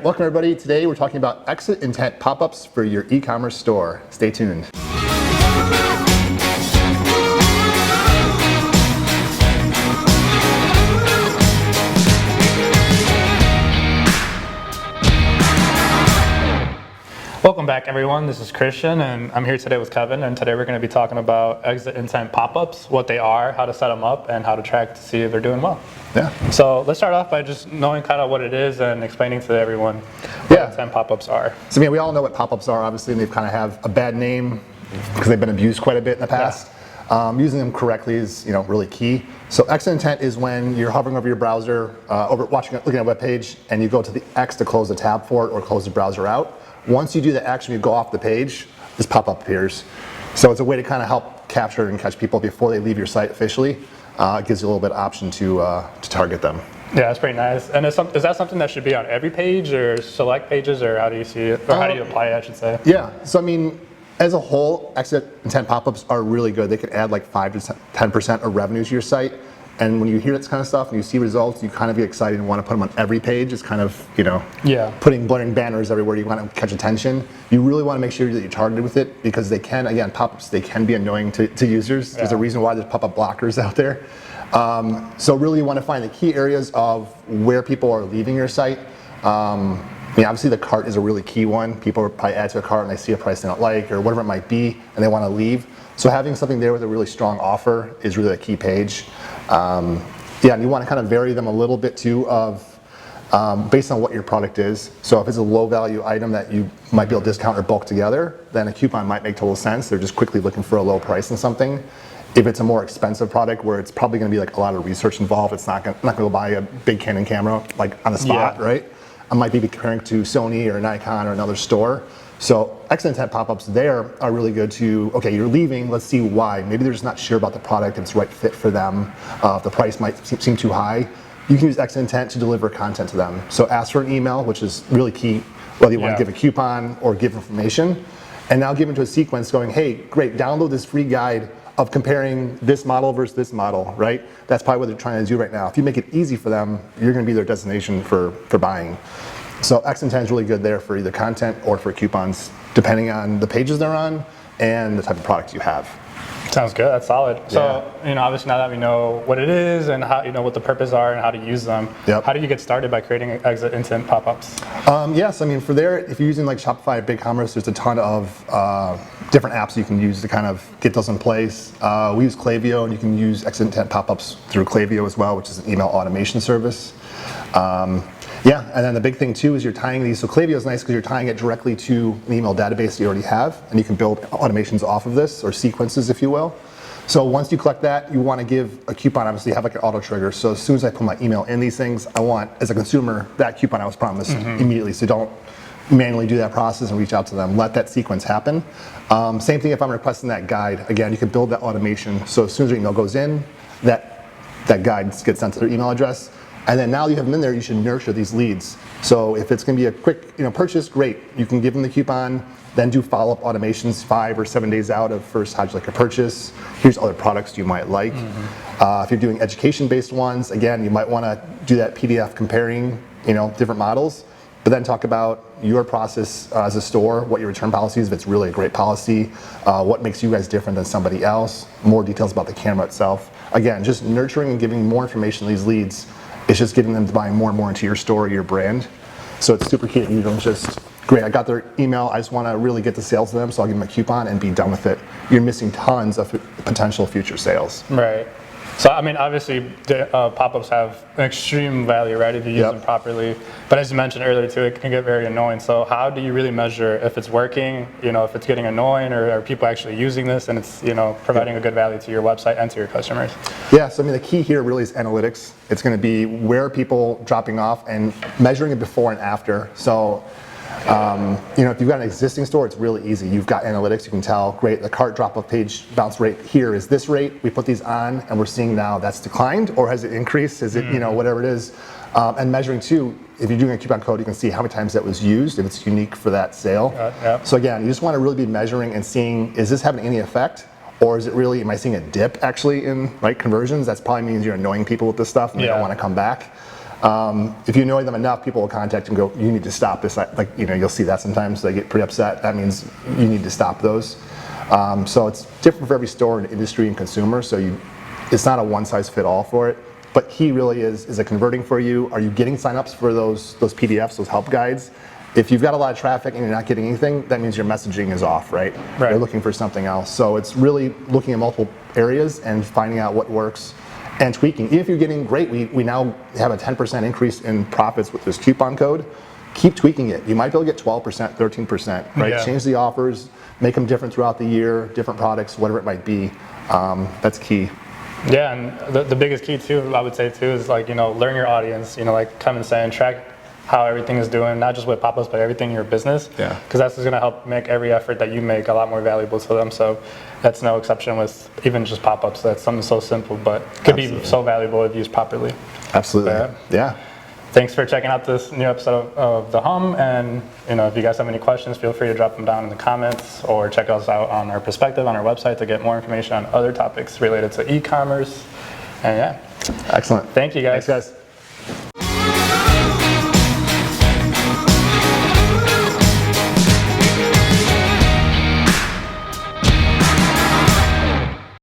Welcome everybody. Today we're talking about Exit Intent Pop-ups for your e-commerce store. Stay tuned. Welcome back everyone, this is Christian and I'm here today with Kevin, and today we're going to be talking about Exit Intent Pop-ups, what they are, how to set them up, and how to track to see if they're doing well. Yeah. So let's start off by just knowing kind of what it is and explaining to everyone what Intent Pop-ups are. So we all know what pop-ups are, obviously, and they've kind of have a bad name because they've been abused quite a bit in the past. Yeah. Using them correctly is really key. So Exit Intent is when you're hovering over your browser, looking at a web page, and you go to the X to close the tab for it or close the browser out. Once you do the action, you go off the page, this pop-up appears. So it's a way to kind of help capture and catch people before they leave your site officially. It gives you a little bit of option to target them. Yeah, that's pretty nice. And is that something that should be on every page or select pages, or how do you see it? Or how do you apply it, I should say? Yeah, so I mean, as a whole, Exit Intent Pop-ups are really good. They can add like 5 to 10% of revenue to your site. And when you hear this kind of stuff and you see results, you kind of get excited and want to put them on every page. It's kind of, putting blaring banners everywhere. You want to catch attention. You really want to make sure that you're targeted with it, because they can, again, pop-ups, they can be annoying to users. There's a reason why there's pop-up blockers out there. So really you want to find the key areas of where people are leaving your site. Obviously the cart is a really key one. People probably add to a cart and they see a price they don't like or whatever it might be, and they want to leave. So having something there with a really strong offer is really a key page. And you want to kind of vary them a little bit too based on what your product is. So if it's a low value item that you might be able to discount or bulk together, then a coupon might make total sense. They're just quickly looking for a low price on something. If it's a more expensive product where it's probably going to be like a lot of research involved, it's not going to go buy a big Canon camera like on the spot, right? I might be comparing to Sony or Nikon or another store. So Exit Intent Pop-ups there are really good to, okay, you're leaving, let's see why. Maybe they're just not sure about the product and it's the right fit for them. The price might seem too high. You can use Exit Intent to deliver content to them. So ask for an email, which is really key, whether you want to give a coupon or give information. And now give into a sequence going, hey, great, download this free guide of comparing this model versus this model, right? That's probably what they're trying to do right now. If you make it easy for them, you're gonna be their destination for buying. So Exit Intent is really good there for either content or for coupons, depending on the pages they're on and the type of product you have. Sounds good, that's solid. So, obviously now that we know what it is and how, what the purpose are and how to use them, how do you get started by creating Exit Intent Pop-ups? Yes, I mean, for there, if you're using like Shopify or BigCommerce, there's a ton of different apps you can use to kind of get those in place. We use Klaviyo, and you can use Exit Intent Pop-ups through Klaviyo as well, which is an email automation service. And then the big thing too is you're tying these. So Klaviyo is nice because you're tying it directly to an email database you already have, and you can build automations off of this, or sequences, if you will. So once you collect that, you want to give a coupon. Obviously, you have like an auto trigger. So as soon as I put my email in these things, I want, as a consumer, that coupon I was promised immediately. So don't manually do that process and reach out to them. Let that sequence happen. Same thing if I'm requesting that guide. Again, you can build that automation. So as soon as your email goes in, that guide gets sent to their email address. And then now you have them in there, you should nurture these leads. So if it's gonna be a quick purchase, great. You can give them the coupon, then do follow-up automations 5 or 7 days out of first, how'd you like a purchase? Here's other products you might like. If you're doing education-based ones, again, you might wanna do that PDF comparing different models, but then talk about your process as a store, what your return policy is, if it's really a great policy, what makes you guys different than somebody else, more details about the camera itself. Again, just nurturing and giving more information to these leads. It's just getting them to buy more and more into your store or your brand. So it's super key that you don't just, great, I got their email, I just want to really get the sales to them, so I'll give them a coupon and be done with it. You're missing tons of potential future sales. Right. So, I mean, obviously, pop-ups have an extreme value, right, if you use them properly. But as you mentioned earlier, too, it can get very annoying. So how do you really measure if it's working, if it's getting annoying, or are people actually using this and it's, providing a good value to your website and to your customers? Yeah, so I mean, the key here really is analytics. It's going to be where are people dropping off and measuring it before and after. So, if you've got an existing store, it's really easy. You've got analytics, you can tell, great, the cart drop-off page bounce rate here is this rate. We put these on and we're seeing now that's declined, or has it increased? Is it, whatever it is. And measuring too, if you're doing a coupon code, you can see how many times that was used, if it's unique for that sale. So again, you just want to really be measuring and seeing, is this having any effect? Or is it really, am I seeing a dip actually in conversions? That probably means you're annoying people with this stuff and they don't want to come back. If you annoy them enough, people will contact you and go, you need to stop this. Like, you'll see that sometimes. They get pretty upset. That means you need to stop those. So it's different for every store and industry and consumer. So it's not a one size fit all for it. But he really is it converting for you? Are you getting signups for those PDFs, those help guides? If you've got a lot of traffic and you're not getting anything, that means your messaging is off, right? Right. They're looking for something else. So it's really looking at multiple areas and finding out what works and tweaking. Even if you're getting great, we now have a 10% increase in profits with this coupon code. Keep tweaking it. You might be able to get 12%, 13%, right? Yeah. Change the offers, make them different throughout the year, different products, whatever it might be. That's key. Yeah, and the biggest key too, I would say too, is like, learn your audience, like Kevin saying, track how everything is doing, not just with pop-ups, but everything in your business. Yeah. Because that's going to help make every effort that you make a lot more valuable to them. So that's no exception with even just pop-ups. That's something so simple, but could be so valuable if used properly. Absolutely. But, yeah. Thanks for checking out this new episode of the Humm. And if you guys have any questions, feel free to drop them down in the comments or check us out on our perspective on our website to get more information on other topics related to e-commerce. And yeah. Excellent. Thank you guys. Thanks, guys.